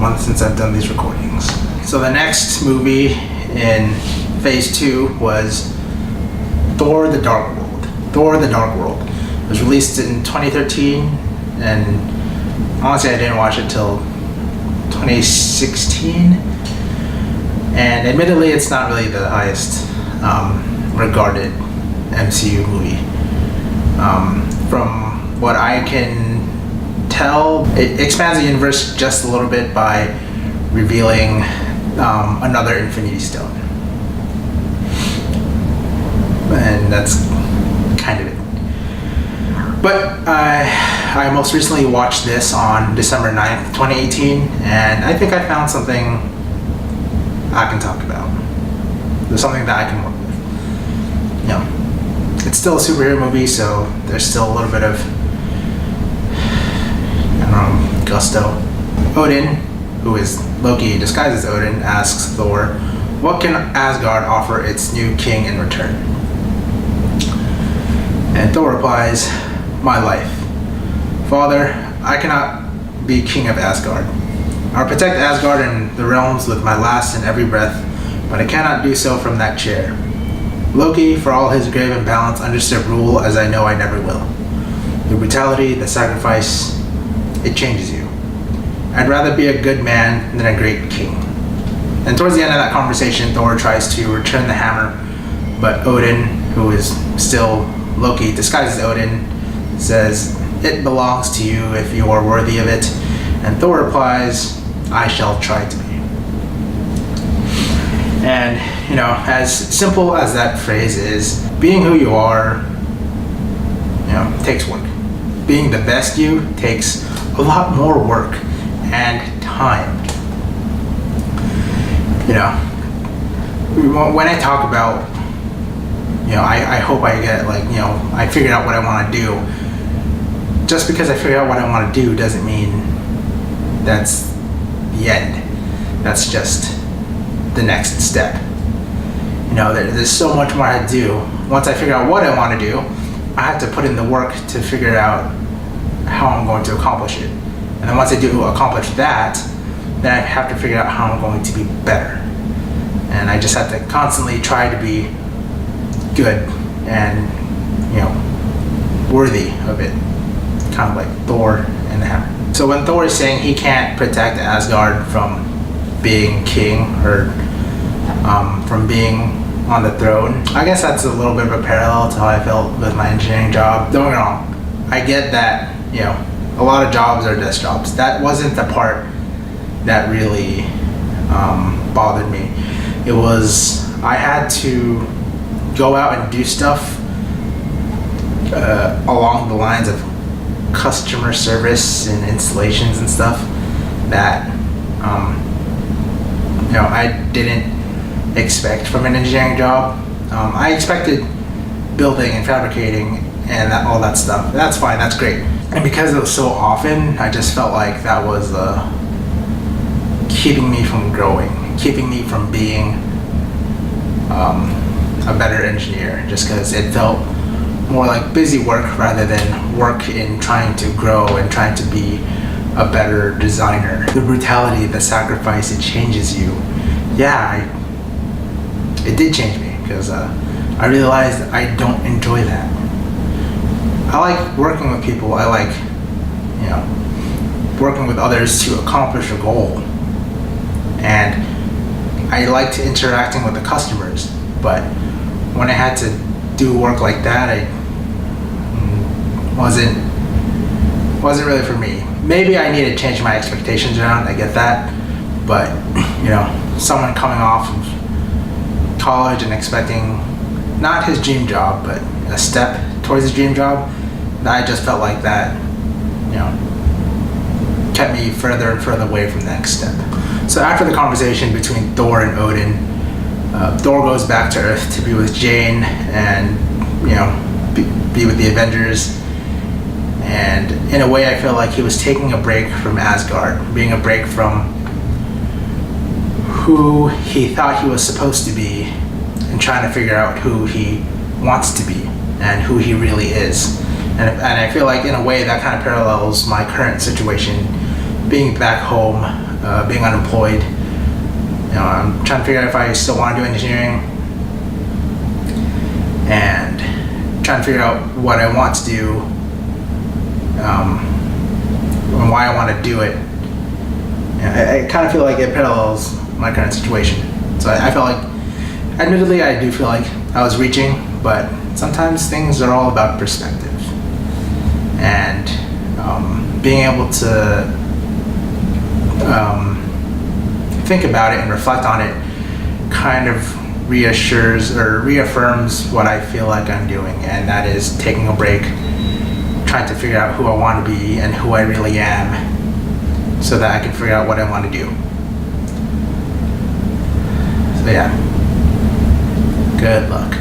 month since I've done these recordings. So the next movie in Phase 2 was Thor: The Dark World. Thor: The Dark World. It was released in 2013, and honestly I didn't watch it till 2016. And admittedly, it's not really the highest regarded MCU movie. From what I can tell, it expands the universe just a little bit by revealing another Infinity Stone. And that's kind of it. But I most recently watched this on December 9th, 2018, and I think I found something I can talk about. There's something that I can work with. You know, it's still a superhero movie, so there's still a little bit of, I don't know, gusto. Odin, who is Loki disguised as Odin, asks Thor, what can Asgard offer its new king in return? And Thor replies, my life. Father, I cannot be king of Asgard. I'll protect Asgard and the realms with my last and every breath, but I cannot do so from that chair. Loki, for all his grave imbalance, understood rule as I know I never will. The brutality, the sacrifice, it changes you. I'd rather be a good man than a great king. And towards the end of that conversation, Thor tries to return the hammer, but Odin, who is still Loki disguised as Odin, says, it belongs to you if you are worthy of it. And Thor replies, I shall try to be. And, you know, as simple as that phrase is, being who you are, you know, takes work. Being the best you takes a lot more work and time. You know, when I talk about, you know, I hope I get, like, you know, I figured out what I want to do. Just because I figure out what I want to do doesn't mean that's the end. That's just the next step. You know, there's so much more I do. Once I figure out what I want to do, I have to put in the work to figure out how I'm going to accomplish it. And then once I do accomplish that, then I have to figure out how I'm going to be better. And I just have to constantly try to be good and, you know, worthy of it. Kind of like Thor and the hammer. So when Thor is saying he can't protect Asgard from being king or from being on the throne, I guess that's a little bit of a parallel to how I felt with my engineering job. Don't get me wrong, I get that, you know, a lot of jobs are desk jobs. That wasn't the part that really bothered me. It was, I had to go out and do stuff along the lines of customer service and installations and stuff that you know, I didn't expect from an engineering job. I expected building and fabricating and all that stuff. That's fine, that's great. And because it was so often, I just felt like that was keeping me from growing, keeping me from being a better engineer, just because it felt more like busy work rather than work in trying to grow and trying to be a better designer. The brutality, the sacrifice, it changes you. Yeah, it did change me because I realized I don't enjoy that. I like working with people. I like, you know, working with others to accomplish a goal. And I liked interacting with the customers. But when I had to do work like that, it wasn't really for me. Maybe I need to change my expectations around, I get that. But, you know, someone coming off of college and expecting not his dream job, but a step towards his dream job, I just felt like that, you know, kept me further and further away from the next step. So after the conversation between Thor and Odin, Thor goes back to Earth to be with Jane and, you know, be with the Avengers. And in a way, I feel like he was taking a break from Asgard, being a break from who he thought he was supposed to be and trying to figure out who he wants to be and who he really is. And I feel like in a way that kind of parallels my current situation, being back home, being unemployed. I'm trying to figure out if I still want to do engineering, and trying to figure out what I want to do, and why I want to do it. I kind of feel like it parallels my current situation. So I feel like, admittedly, I do feel like I was reaching, but sometimes things are all about perspective. And being able to think about it and reflect on it kind of reassures or reaffirms what I feel like I'm doing, and that is taking a break, trying to figure out who I want to be and who I really am, so that I can figure out what I want to do. So yeah, good luck.